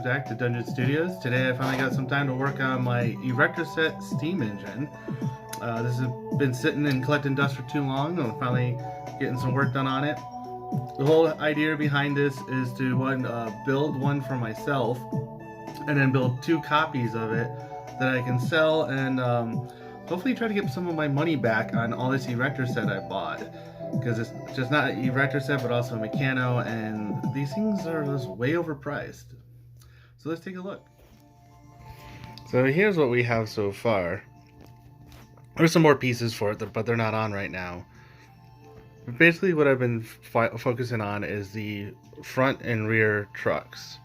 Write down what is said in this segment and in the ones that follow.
back to Dungeon Studios. Today I finally got some time to work on my Erector set steam engine. This has been sitting and collecting dust for too long. I'm finally getting some work done on it. The whole idea behind this is to build one for myself and then build 2 copies of it that I can sell and hopefully try to get some of my money back on all this Erector set I bought. Because it's just not an Erector set, but also a Meccano, and these things are just way overpriced. So let's take a look. So here's what we have so far. There's some more pieces for it, but they're not on right now. But basically what I've been focusing on is the front and rear trucks.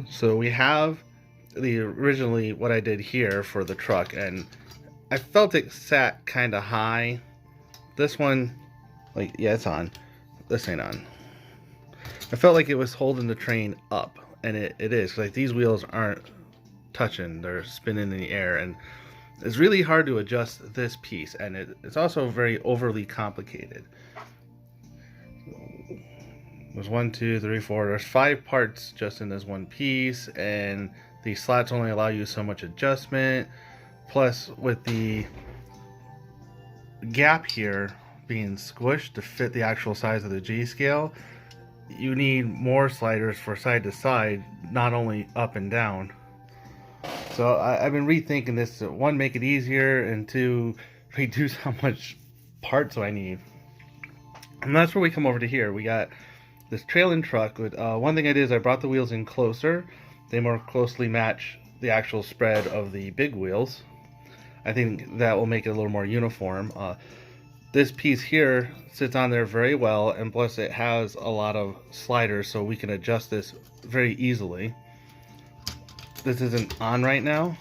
So we have originally what I did here for the truck, and I felt it sat kind of high. This one, yeah, it's on. This ain't on. I felt like it was holding the train up, and it is. Like, these wheels aren't touching, they're spinning in the air, and it's really hard to adjust this piece, and it's also very overly complicated. There's 1, 2, 3, 4. There's 5 parts just in this one piece, and these slots only allow you so much adjustment. Plus, with the gap here being squished to fit the actual size of the G scale, you need more sliders for side to side, not only up and down. So I've been rethinking this to, 1, make it easier, and 2, reduce how much parts I need. And that's where we come over to here. We got this trailing truck with one thing I did is I brought the wheels in closer. They more closely match the actual spread of the big wheels. I think that will make it a little more uniform. This piece here sits on there very well, and plus it has a lot of sliders, so we can adjust this very easily. This isn't on right now.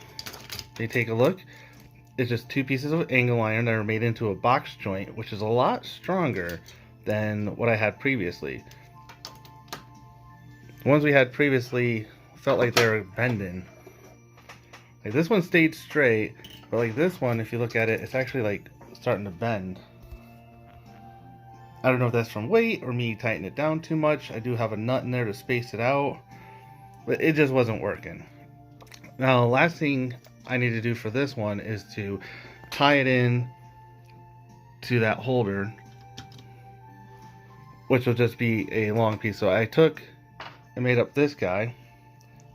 If you take a look, it's just 2 pieces of angle iron that are made into a box joint, which is a lot stronger than what I had previously. The ones we had previously felt like they were bending. Like, this one stayed straight, but like this one, if you look at it, it's actually like starting to bend. I don't know if that's from weight or me tightening it down too much. I do have a nut in there to space it out, but it just wasn't working. Now, the last thing I need to do for this one is to tie it in to that holder, which will just be a long piece. So I took and made up this guy,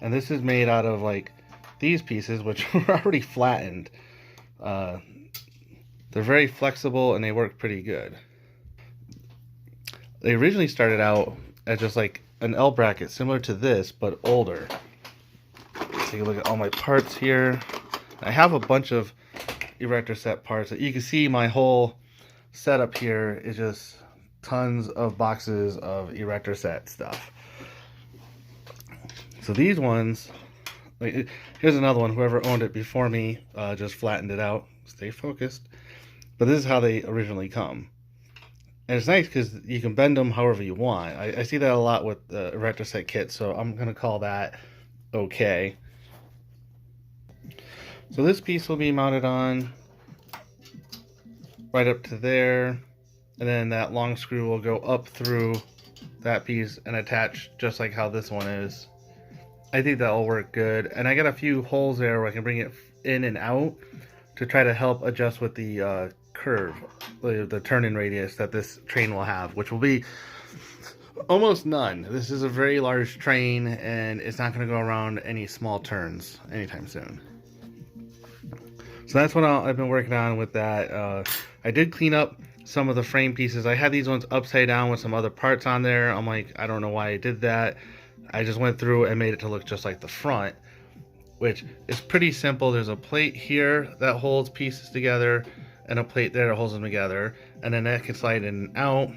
and this is made out of like these pieces, which are already flattened. They're very flexible and they work pretty good. They originally started out as just like an L bracket similar to this, but older. Take a look at all my parts here. I have a bunch of Erector set parts. You can see my whole setup here is just tons of boxes of Erector set stuff. So these ones, here's another one. Whoever owned it before me just flattened it out. Stay focused. But this is how they originally come. And it's nice because you can bend them however you want. I see that a lot with the Erector set kits, so I'm going to call that okay. So this piece will be mounted on right up to there. And then that long screw will go up through that piece and attach just like how this one is. I think that will work good. And I got a few holes there where I can bring it in and out to try to help adjust with the curve, the turning radius that this train will have, which will be almost none. This is a very large train, and it's not going to go around any small turns anytime soon. So that's what I've been working on with that. I did clean up some of the frame pieces. I had these ones upside down with some other parts on there. I'm like, I don't know why I did that. I just went through and made it to look just like the front, which is pretty simple. There's a plate here that holds pieces together and a plate there that holds them together, and then that can slide in and out.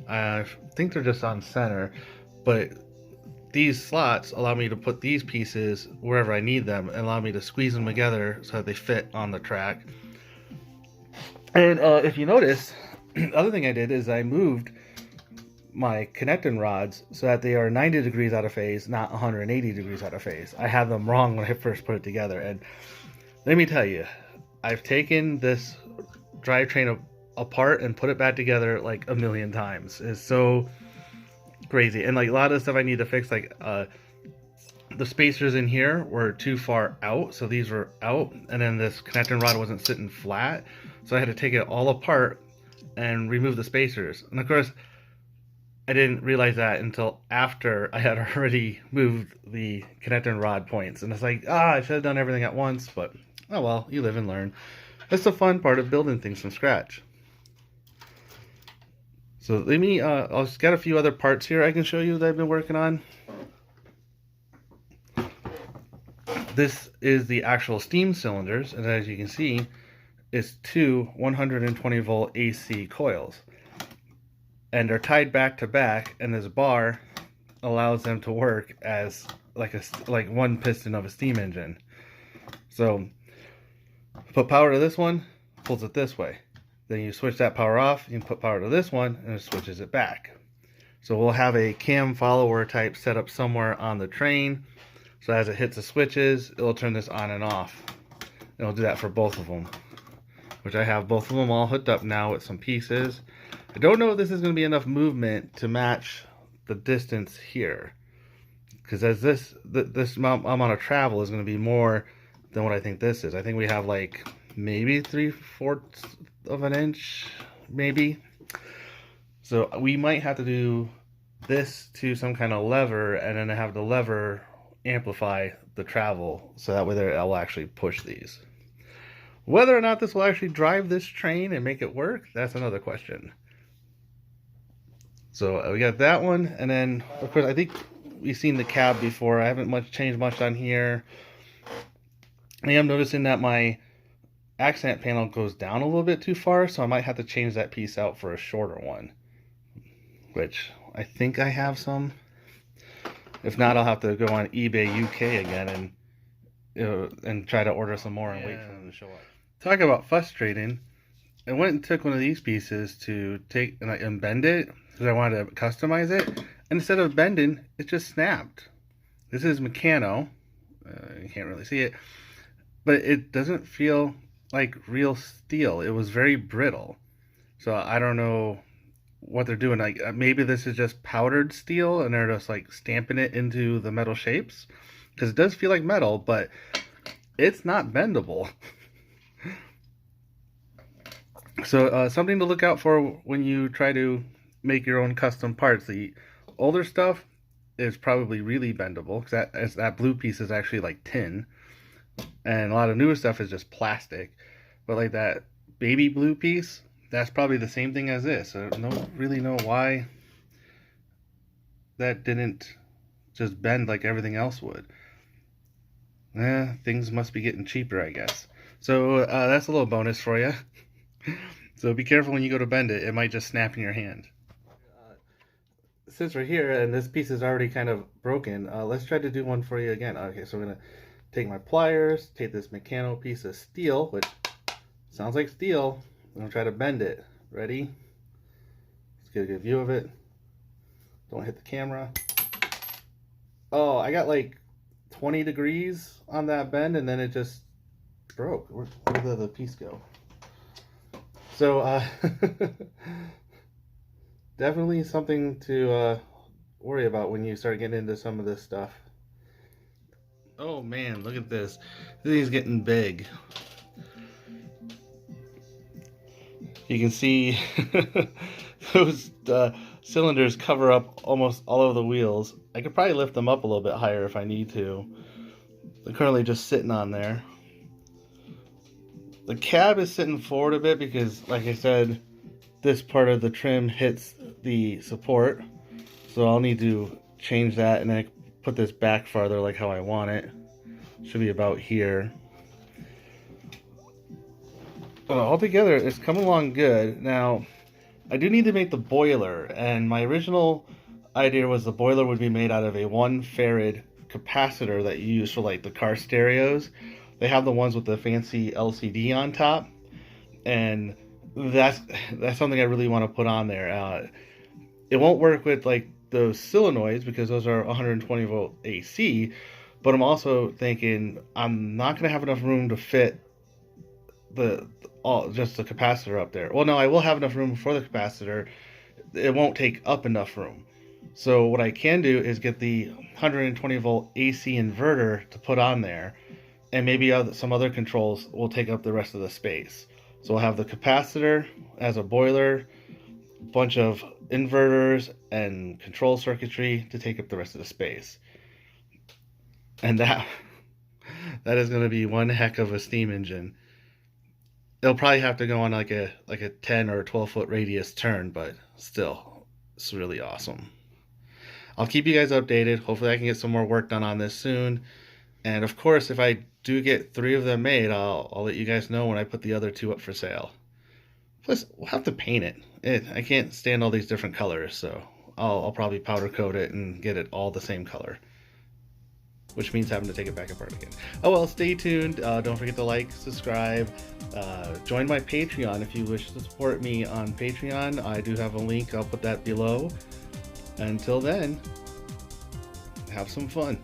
I think they're just on center, but these slots allow me to put these pieces wherever I need them and allow me to squeeze them together so that they fit on the track. And if you notice, the other thing I did is I moved my connecting rods so that they are 90 degrees out of phase, not 180 degrees out of phase. I had them wrong when I first put it together, and let me tell you, I've taken this drivetrain apart and put it back together like a million times. It's so crazy. And like a lot of stuff I need to fix, like the spacers in here were too far out, so these were out, and then this connecting rod wasn't sitting flat, so I had to take it all apart and remove the spacers. And of course, I didn't realize that until after I had already moved the connecting rod points, and it's like, I should have done everything at once, but oh well, you live and learn. That's the fun part of building things from scratch. So let me, I'll just got a few other parts here I can show you that I've been working on. This is the actual steam cylinders, and as you can see, it's two 120 volt AC coils. And they're tied back to back, and this bar allows them to work as like one piston of a steam engine. So put power to this one, pulls it this way. Then you switch that power off, you can put power to this one, and it switches it back. So we'll have a cam follower type set up somewhere on the train. So as it hits the switches, it'll turn this on and off. It'll do that for both of them, which I have both of them all hooked up now with some pieces. I don't know if this is going to be enough movement to match the distance here, because as this amount of travel is going to be more than what I think this is. I think we have like maybe 3/4 of an inch, maybe. So we might have to do this to some kind of lever, and then have the lever amplify the travel, so that way it will actually push these. Whether or not this will actually drive this train and make it work, that's another question. So we got that one, and then of course I think we've seen the cab before. I haven't changed much on here. I am noticing that my accent panel goes down a little bit too far, so I might have to change that piece out for a shorter one, which I think I have some. If not, I'll have to go on eBay UK again and try to order some more and wait for them to show up. Talk about frustrating. I went and took one of these pieces to take and bend it, because I wanted to customize it, and instead of bending, it just snapped. This is Meccano. You can't really see it, but it doesn't feel like real steel. It was very brittle. So I don't know what they're doing. Like maybe this is just powdered steel and they're just like stamping it into the metal shapes, because it does feel like metal, but it's not bendable. So something to look out for when you try to make your own custom parts. The older stuff is probably really bendable, because that blue piece is actually like tin, and a lot of newer stuff is just plastic. But like that baby blue piece, that's probably the same thing as this. I don't really know why that didn't just bend like everything else would. Things must be getting cheaper, I guess. So that's a little bonus for you. So be careful when you go to bend it. It might just snap in your hand. Since we're here and this piece is already kind of broken, let's try to do one for you again. Okay, so I'm going to take my pliers, take this Meccano piece of steel, which sounds like steel. I'm going to try to bend it. Ready? Let's get a good view of it. Don't hit the camera. Oh, I got like 20 degrees on that bend, and then it just broke. Where did the piece go? So, definitely something to worry about when you start getting into some of this stuff. Oh man, look at this. This thing's getting big. You can see those cylinders cover up almost all of the wheels. I could probably lift them up a little bit higher if I need to. They're currently just sitting on there. The cab is sitting forward a bit because, like I said, this part of the trim hits the support. So I'll need to change that and then put this back farther like how I want it. Should be about here. Altogether, it's coming along good. Now, I do need to make the boiler, and my original idea was the boiler would be made out of a 1 farad capacitor that you use for like the car stereos. They have the ones with the fancy LCD on top, and that's something I really want to put on there. It won't work with like those solenoids because those are 120 volt AC, but I'm also thinking I'm not going to have enough room to fit just the capacitor up there. Well, no, I will have enough room for the capacitor. It won't take up enough room. So what I can do is get the 120 volt AC inverter to put on there, and maybe some other controls will take up the rest of the space. So we'll have the capacitor as a boiler, a bunch of inverters and control circuitry to take up the rest of the space. And that is going to be one heck of a steam engine. It'll probably have to go on like a 10 or 12 foot radius turn, but still, it's really awesome. I'll keep you guys updated. Hopefully I can get some more work done on this soon. And of course, if I do get 3 of them made, I'll let you guys know when I put the other 2 up for sale. Plus, we'll have to paint it. I can't stand all these different colors, so I'll probably powder coat it and get it all the same color, which means having to take it back apart again. Oh well, stay tuned. Don't forget to like, subscribe, join my Patreon if you wish to support me on Patreon. I do have a link. I'll put that below. Until then, have some fun.